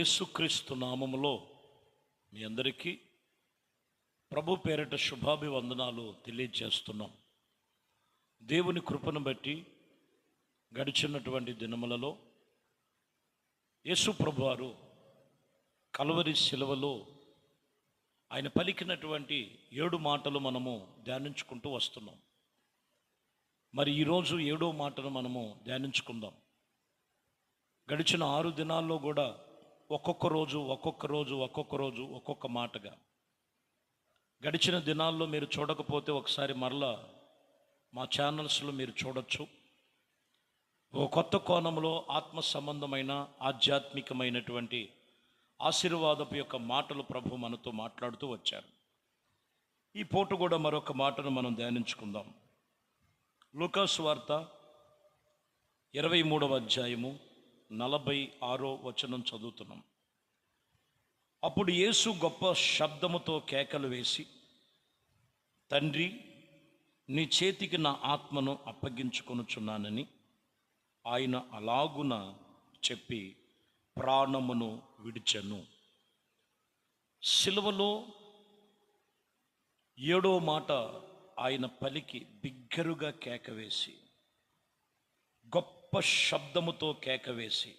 యేసుక్రీస్తు నామములో మీ అందరికీ ప్రభు పేరిట శుభాభివందనాలు తెలియజేస్తున్నాం. దేవుని కృపను బట్టి గడిచినటువంటి దినములలో యేసు ప్రభువారు కల్వరి శిలువలో ఆయన పలికినటువంటి 7 మాటలు మనము ధ్యానించుకుంటూ వస్తున్నాం. మరి ఈరోజు 7వ మాటను మనము ధ్యానించుకుందాం. గడిచిన 6 దినాల్లో కూడా ఒక్కొక్క రోజు ఒక్కొక్క మాటగా గడిచిన దినాల్లో మీరు చూడకపోతే ఒకసారి మరలా మా ఛానల్స్లో మీరు చూడొచ్చు. ఓ కొత్త కోణంలో ఆత్మ సంబంధమైన ఆధ్యాత్మికమైనటువంటి ఆశీర్వాదపు యొక్క మాటలు ప్రభు మనతో మాట్లాడుతూ వచ్చారు. ఈ పూట కూడా మరొక మాటను మనం ధ్యానించుకుందాం. లూకా సువార్త 23వ అధ్యాయము 46వ వచనం చదువుతున్నాం. అప్పుడు యేసు గొప్ప శబ్దముతో కేకలు వేసి, తండ్రి, నీ చేతికి నా ఆత్మను అప్పగించుకొనుచున్నానని ఆయన అలాగున చెప్పి ప్రాణమును విడిచెను. సిలువలో 7వ మాట ఆయన పలికి బిగ్గరుగా కేకవేసి, గొప్ప శబ్దముతో కేకవేసి,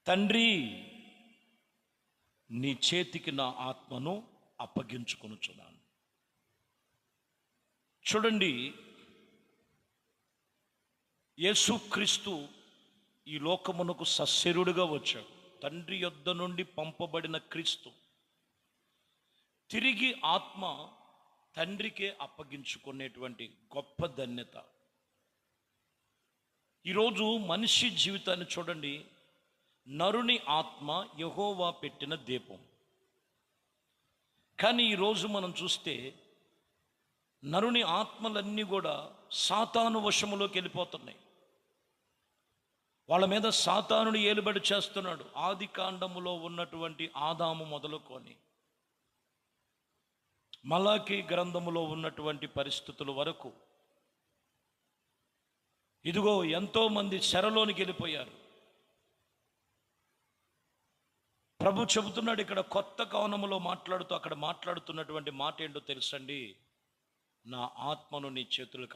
తండ్రి, నీ చేతికి నా ఆత్మను అప్పగించుకొనుచున్నాను. చూడండి, యేసుక్రీస్తు ఈ లోకమునకు సశరీరుడుగా వచ్చాడు. తండ్రి యొద్ద నుండి పంపబడిన క్రీస్తు తిరిగి ఆత్మ తండ్రికే అప్పగించుకునేటువంటి గొప్ప ధన్యత. ఈరోజు మనిషి జీవితాన్ని చూడండి. నరుని ఆత్మ యెహోవా పెట్టిన దీపం. కానీ ఈరోజు మనం చూస్తే నరుని ఆత్మలన్నీ కూడా సాతాను వశములోకి వెళ్ళిపోతున్నాయి. వాళ్ళ మీద సాతానుని ఏలుబడి చేస్తున్నాడు. ఆది కాండములో ఉన్నటువంటి ఆదాము మొదలుకొని మలాకి గ్రంథములో ఉన్నటువంటి పరిస్థితుల వరకు ఇదిగో ఎంతోమంది చెరలోనికి వెళ్ళిపోయారు. ప్రభు చెబుతున్నాడు ఇక్కడ కొత్త కోణములో మాట్లాడుతూ, అక్కడ మాట్లాడుతున్నటువంటి మాట ఏంటో తెలుసండి. నా ఆత్మను నీ చేతులకు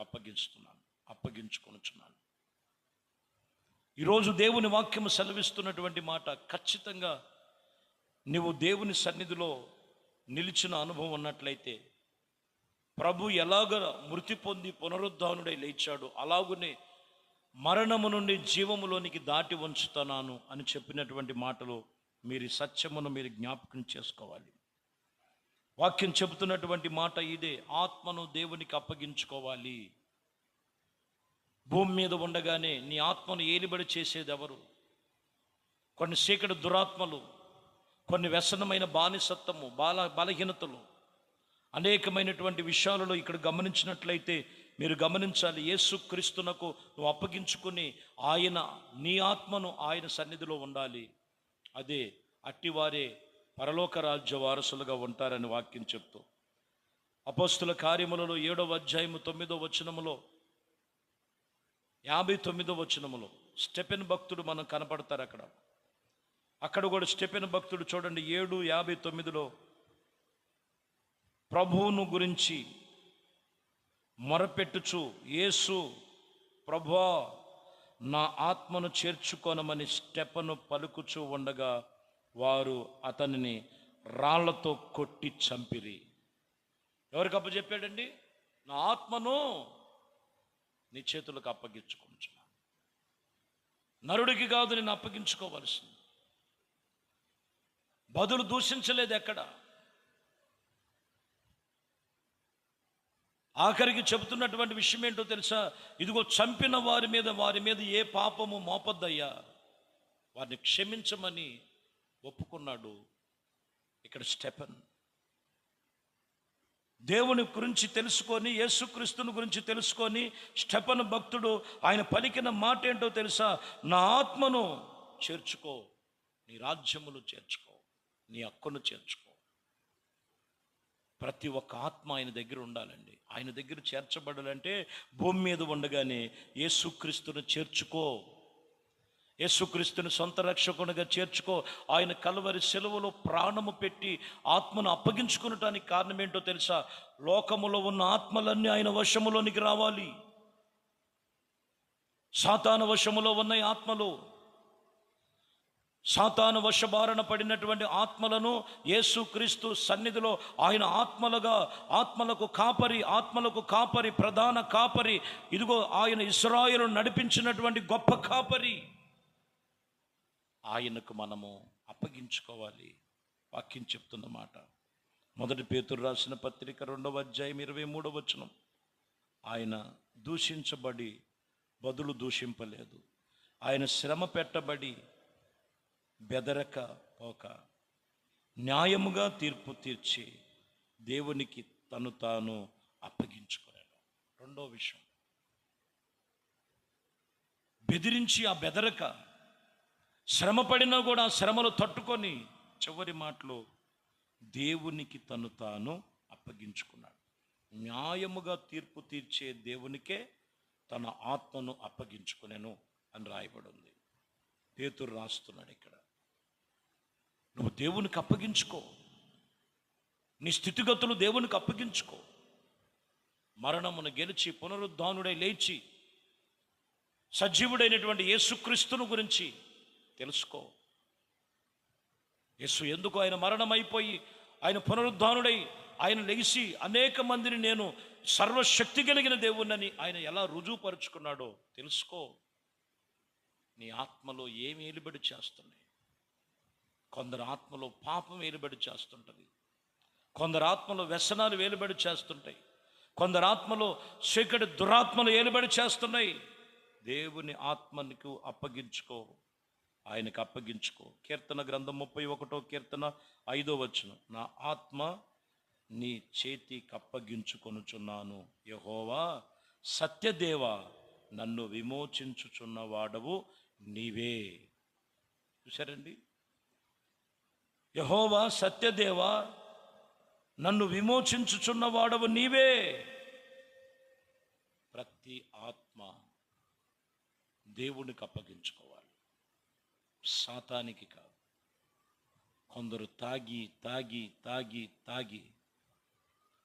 అప్పగించుకొనుచున్నాను. ఈరోజు దేవుని వాక్యము సెలవిస్తున్నటువంటి మాట, ఖచ్చితంగా నువ్వు దేవుని సన్నిధిలో నిలిచిన అనుభవం ఉన్నట్లయితే, ప్రభు ఎలాగ మృతి పొంది పునరుద్ధానుడై లేచాడు, అలాగునే మరణము నుండి జీవములోనికి దాటి ఉంచుతున్నాను అని చెప్పినటువంటి మాటలు మీరు సత్యమును మీరు జ్ఞాపకం చేసుకోవాలి. వాక్యం చెబుతున్నటువంటి మాట ఇదే, ఆత్మను దేవునికి అప్పగించుకోవాలి. భూమి మీద ఉండగానే నీ ఆత్మను ఏలిబడి చేసేది ఎవరు? కొన్ని చీకటి దురాత్మలు, కొన్ని వ్యసనమైన బానిసత్వము, బలహీనతలు, అనేకమైనటువంటి విషయాలలో ఇక్కడ గమనించినట్లయితే మీరు గమనించాలి. యేసుక్రీస్తునకు నువ్వు అప్పగించుకుని ఆయన నీ ఆత్మను ఆయన సన్నిధిలో ఉండాలి. అదే అట్టివారే పరలోక రాజ్య వారసులుగా ఉంటారని వాక్యం చెప్తూ, అపోస్తుల కార్యములలో 7వ అధ్యాయము 9వ వచనములో 59వ వచనములో స్టెఫెను భక్తుడు మనం కనపడతారు. అక్కడ కూడా స్టెఫెను భక్తుడు చూడండి 7:59లో ప్రభువును గురించి మొరపెట్టుచు, యేసు, ప్రభువా నా ఆత్మను చేర్చుకొనమని స్టెఫెను పలుకుచూ ఉండగా వారు అతనిని రాళ్లతో కొట్టి చంపిరి. ఎవరికి అప్పచెప్పాడండి? నా ఆత్మను నీ చేతులకు అప్పగించుకుంటున్నాను. నరుడికి కాదు నేను అప్పగించుకోవలసింది. బదులు దూషించలేదు ఎక్కడ. ఆఖరికి చెబుతున్నటువంటి విషయం ఏంటో తెలుసా? ఇదిగో చంపిన వారి మీద ఏ పాపము మోపొద్దయ్యా, వారిని క్షమించమని ఒప్పుకున్నాడు ఇక్కడ స్టెఫెన్. దేవుని గురించి తెలుసుకొని, యేసుక్రీస్తుని గురించి తెలుసుకొని స్టెఫెను భక్తుడు ఆయన పలికిన మాట ఏంటో తెలుసా? నా ఆత్మను చేర్చుకో, నీ రాజ్యములు చేర్చుకో, నీ హక్కును చేర్చుకో. ప్రతి ఒక్క ఆత్మ ఆయన దగ్గర ఉండాలండి. ఆయన దగ్గర చేర్చబడాలంటే భూమి మీద ఉండగానే యేసుక్రీస్తును చేర్చుకో. యేసుక్రీస్తుని సొంత రక్షకునిగా చేర్చుకో. ఆయన కలువరి సెలవులో ప్రాణము పెట్టి ఆత్మను అప్పగించుకునటానికి కారణం ఏంటో తెలుసా? లోకములో ఉన్న ఆత్మలన్నీ ఆయన వశములోనికి రావాలి. సాతాను వశములో ఉన్నాయి ఆత్మలు. సాతాను వశబారణ పడినటువంటి ఆత్మలను యేసుక్రీస్తు సన్నిధిలో ఆయన ఆత్మలకు కాపరి, ప్రధాన కాపరి. ఇదిగో ఆయన ఇశ్రాయేలు నడిపించినటువంటి గొప్ప కాపరి. ఆయనకు మనము అప్పగించుకోవాలి. వాక్యం చెప్తున్న మాట. 1 పేతురు రాసిన పత్రిక 2వ అధ్యాయం 23వ వచనం. ఆయన దూషించబడి బదులు దూషింపలేదు. ఆయన శ్రమ పెట్టబడి బెదరక పోక న్యాయముగా తీర్పు తీర్చి దేవునికి తను తాను అప్పగించుకున్నాడు. రెండో విషయం, బెదిరించి ఆ బెదరక, శ్రమ పడినా కూడా ఆ శ్రమలు తట్టుకొని చివరి మాటలో దేవునికి తను తాను అప్పగించుకున్నాడు. న్యాయముగా తీర్పు తీర్చే దేవునికే తన ఆత్మను అప్పగించుకునేను అని రాయబడి ఉంది. పేతురు రాస్తున్నాడు ఇక్కడ. నువ్వు దేవునికి అప్పగించుకో. నీ స్థితిగతులు దేవునికి అప్పగించుకో. మరణమును గెలిచి పునరుద్ధానుడై లేచి సజీవుడైనటువంటి యేసుక్రీస్తును గురించి తెలుసుకో. యేసు ఎందుకు ఆయన మరణం అయిపోయి ఆయన పునరుద్ధానుడై ఆయన లెగిసి అనేక మందిని నేను సర్వశక్తి కలిగిన దేవుణ్ణని ఆయన ఎలా రుజువుపరుచుకున్నాడో తెలుసుకో. నీ ఆత్మలో ఏమి ఏలుబడి చేస్తున్నాయి? కొందరు ఆత్మలో పాపం ఏలుబడి చేస్తుంటుంది. కొందరు ఆత్మలో వ్యసనాలు ఏలుబడి చేస్తుంటాయి. కొందరు ఆత్మలో చీకటి దురాత్మలు ఏలుబడి చేస్తున్నాయి. దేవుని ఆత్మకు అప్పగించుకో, ఆయనకు అప్పగించుకో. కీర్తన గ్రంథం 31వ కీర్తన 5వ వచనం. నా ఆత్మ నీ చేతికి అప్పగించుకొనుచున్నాను. యెహోవా సత్యదేవా, నన్ను విమోచించుచున్నవాడవు నీవే. చూశారండి? యెహోవా సత్యదేవా, నన్ను విమోచించుచున్నవాడవు నీవే. ప్రతి ఆత్మ దేవునికి అప్పగించుకోవాలి, సాతానికి కాదు. కొందరు తాగి తాగి తాగి తాగి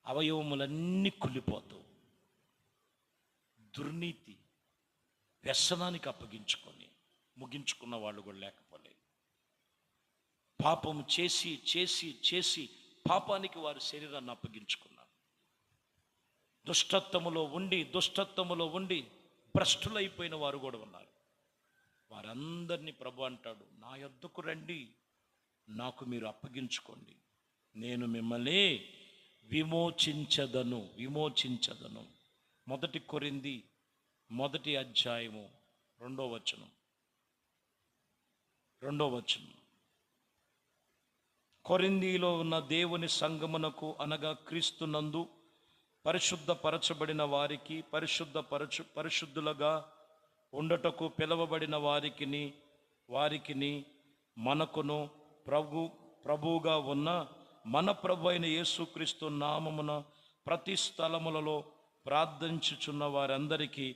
అవయవములన్నీ కుళ్ళిపోతూ దుర్నీతి వ్యసనానికి అప్పగించుకొని ముగించుకున్న వాళ్ళు కూడా లేకపోలేదు. పాపము చేసి చేసి చేసి పాపానికి వారి శరీరాన్ని అప్పగించుకున్నారు. దుష్టత్వములో ఉండి భ్రష్టులైపోయిన వారు కూడా ఉన్నారు. వారందరినీ ప్రభు అంటాడు, నా యొద్దకు రండి, నాకు మీరు అప్పగించుకోండి, నేను మిమ్మల్ని విమోచించదను. 1 కొరింథీ 1వ అధ్యాయము 2వ వచనం. కొరింథీలో ఉన్న దేవుని సంగమునకు అనగా క్రీస్తునందు పరిశుద్ధపరచబడిన వారికి, పరిశుద్ధులుగా ఉండటకు పిలువబడిన వారికిని మనకును ప్రభువుగా ఉన్న మన ప్రభు అయిన యేసుక్రీస్తు నామమున ప్రతి స్థలములలో ప్రార్థించుచున్న వారందరికీ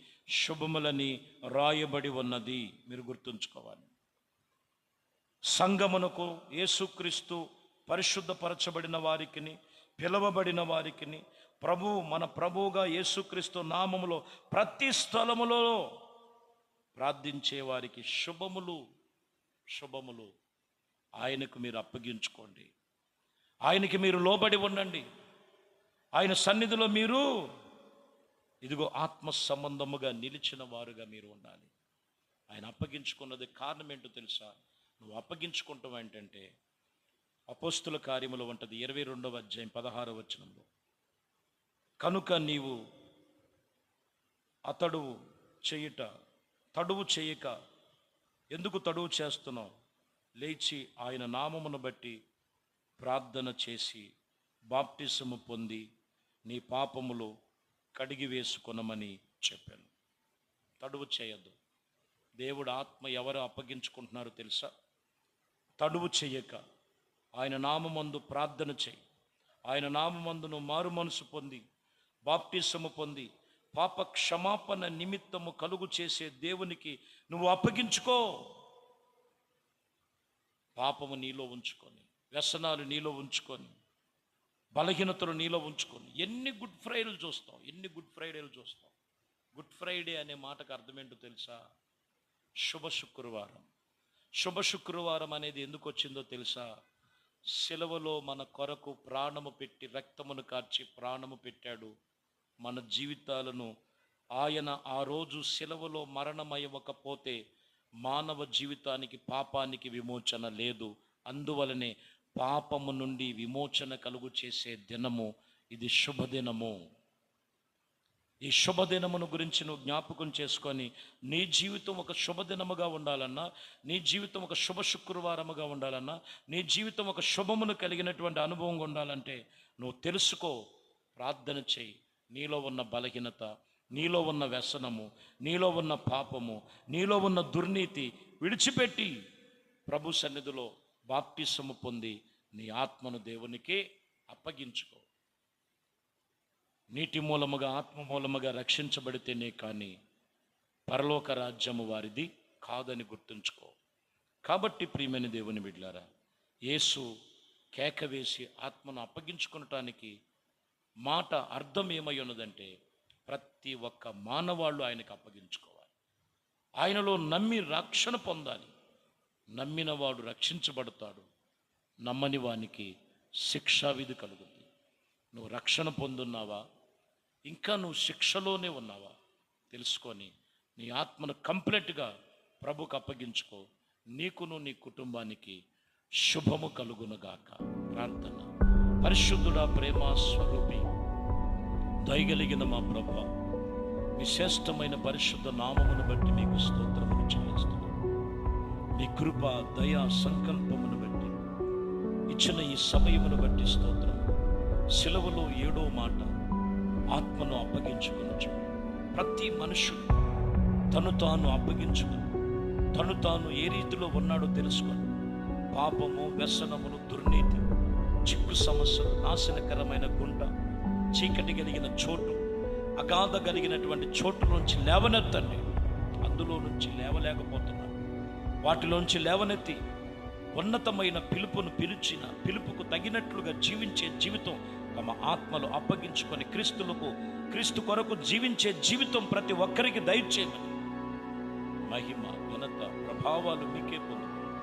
శుభములని రాయబడి ఉన్నది. మీరు గుర్తుంచుకోవాలి. సంగమునకు, యేసుక్రీస్తు పరిశుద్ధపరచబడిన వారికిని, పిలువబడిన వారికిని, మన ప్రభువుగా యేసుక్రీస్తు నామములో ప్రతి స్థలములో ప్రార్థించే వారికి శుభములు. ఆయనకు మీరు అప్పగించుకోండి, ఆయనకి మీరు లోబడి ఉండండి. ఆయన సన్నిధిలో మీరు ఇదిగో ఆత్మ సంబంధముగా నిలిచిన వారుగా మీరు ఉండాలి. ఆయన అప్పగించుకున్నది కారణం ఏంటో తెలుసా? నువ్వు అప్పగించుకుంటావు ఏంటంటే అపోస్తుల కార్యములో ఉంటుంది 22వ అధ్యాయం 16వ వచనంలో. కనుక నీవు తడువు చేయక ఎందుకు తడువు చేస్తున్నావు? లేచి ఆయన నామమును బట్టి ప్రార్థన చేసి బాప్టిసము పొంది నీ పాపములు కడిగి వేసుకొనమని చెప్పాను. తడువు చేయొద్దు. దేవుడు ఆత్మ ఎవరు అప్పగించుకుంటున్నారో తెలుసా? తడువు చెయ్యక ఆయన నామమందు ప్రార్థన చేయి. ఆయన నామమందును మారు మనసు పొంది బాప్టిసము పొంది పాప క్షమాపణ నిమిత్తము కలుగు చేసే దేవునికి నువ్వు అప్పగించుకో. పాపము నీలో ఉంచుకొని, వ్యసనాలు నీలో ఉంచుకొని, బలహీనతలు నీలో ఉంచుకొని ఎన్ని గుడ్ ఫ్రైడేలు చూస్తాం, ఎన్ని గుడ్ ఫ్రైడేలు చూస్తాం. గుడ్ ఫ్రైడే అనే మాటకు అర్థం ఏంటో తెలుసా? శుభ శుక్రవారం. శుభ శుక్రవారం అనేది ఎందుకు వచ్చిందో తెలుసా? సిలువలో మన కొరకు ప్రాణము పెట్టి, రక్తమును కార్చి ప్రాణము పెట్టాడు. మన జీవితాలను ఆయన ఆ రోజు సిలువలో మరణమయ్యకపోతే మానవ జీవితానికి, పాపానికి విమోచన లేదు. అందువలనే పాపము నుండి విమోచన కలుగు చేసే దినము ఇది, శుభదినము. ఈ శుభదినమును గురించి నువ్వు జ్ఞాపకం చేసుకొని, నీ జీవితం ఒక శుభదినముగా ఉండాలన్నా, నీ జీవితం ఒక శుభ శుక్రవారముగా ఉండాలన్నా, నీ జీవితం ఒక శుభమును కలిగినటువంటి అనుభవంగా ఉండాలంటే నువ్వు తెలుసుకో, ప్రార్థన చేయి. నీలో ఉన్న బలహీనత, నీలో ఉన్న వ్యసనము, నీలో ఉన్న పాపము, నీలో ఉన్న దుర్నీతి విడిచిపెట్టి ప్రభు సన్నిధిలో బాప్తిసము పొంది నీ ఆత్మను దేవునికి అప్పగించుకో. నీటి మూలముగా, ఆత్మ మూలముగా రక్షించబడితేనే కానీ పరలోక రాజ్యము వారిది కాదని గుర్తుంచుకో. కాబట్టి ప్రియమైన దేవుని బిడ్డలారా, యేసు కేక వేసి ఆత్మను అప్పగించుకొనటానికి మాట అర్థం ఏమై ఉన్నదంటే, ప్రతి ఒక్క మానవాళ్ళు ఆయనకు అప్పగించుకోవాలి. ఆయనలో నమ్మి రక్షణ పొందాలి. నమ్మిన వాడు రక్షించబడతాడు, నమ్మని వానికి శిక్షావిధి కలుగుతుంది. నువ్వు రక్షణ పొందున్నావా? ఇంకా నువ్వు శిక్షలోనే ఉన్నావా? తెలుసుకొని నీ ఆత్మను కంప్లీట్గా ప్రభుకు అప్పగించుకో. నీకును నీ కుటుంబానికి శుభము కలుగునుగాక. ప్రార్థన. పరిశుద్ధుడా, ప్రేమ స్వరూపి, దయగలిగిన మా ప్రభువా, మీ శ్రేష్టమైన పరిశుద్ధ నామమును బట్టి మీకు స్తోత్రములు చెల్లిస్తున్నాను. నీ కృప, దయా సంకల్పమును బట్టి, ఇచ్చిన ఈ సమయమును బట్టి స్తోత్రం. సిలువలో 7వ మాట, ఆత్మను అప్పగించుకొనొచ్చు. ప్రతి మనుషుడు తను తాను అప్పగించుకొని, తను తాను ఏ రీతిలో ఉన్నాడో తెలుసుకొని, పాపము, వ్యసనమును, దుర్నీతి, చిక్కు సమస్యలు, నాశనకరమైన గుంట, చీకటి కలిగిన చోటు, అగాధ కలిగినటువంటి చోటు నుంచి లేవనెత్తండి. అందులో నుంచి లేవలేకపోతున్నారు. వాటిలోంచి లేవనెత్తి ఉన్నతమైన పిలుపును పిలిచిన, పిలుపుకు తగినట్లుగా జీవించే జీవితం తమ ఆత్మలు అప్పగించుకొని క్రీస్తు కొరకు జీవించే జీవితం ప్రతి ఒక్కరికి దయచేయమని, మహిమ, ఘనత, ప్రభావాలు మీకే పొందుతారు.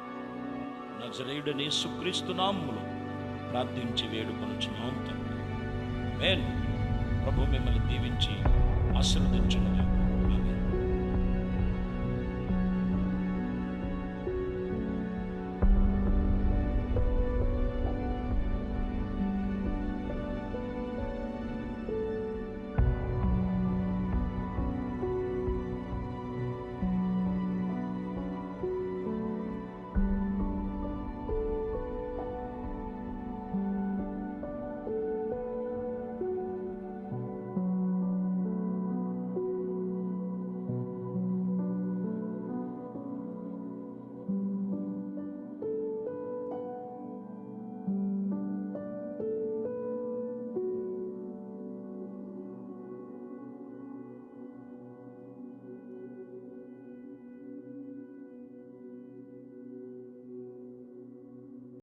నజరేయుడైన యేసుక్రీస్తు నామములో ప్రార్థించి వేడుకొనుచున్నాము తండ్రి. ఆమేన్. ప్రభు మిమ్మల్ని దీవించి ఆశీర్వదించును.